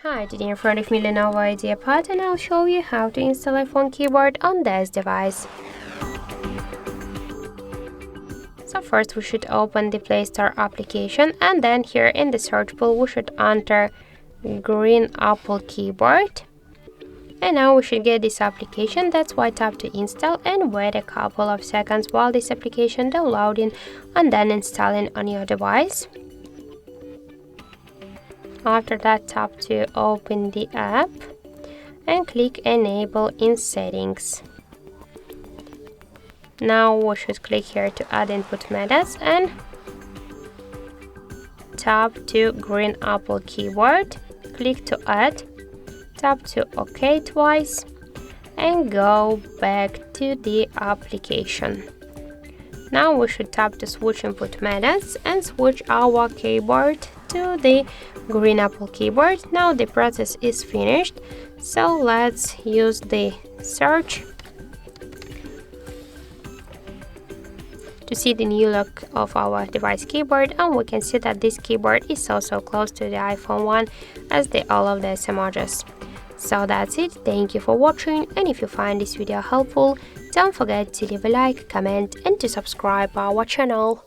Hi, today in front of me Lenovo IdeaPad, and I'll show you how to install iPhone keyboard on this device. So first we should open the Play Store application, and then here in the search bar we should enter green Apple keyboard. And now we should get this application. That's why tap to install and wait a couple of seconds while this application downloading and then installing on your device. After that, tap to open the app and click Enable in Settings. Now we should click here to add input methods and tap to green Apple keyboard. Click to add, tap to OK twice and go back to the application. Now we should tap to switch input methods and switch our keyboard to the green Apple keyboard. Now the process is finished, so let's use the search to see the new look of our device keyboard, and we can see that this keyboard is also close to the iPhone one as all of the emojis. So that's it. Thank you for watching, and if you find this video helpful, don't forget to leave a like, comment and to subscribe our channel.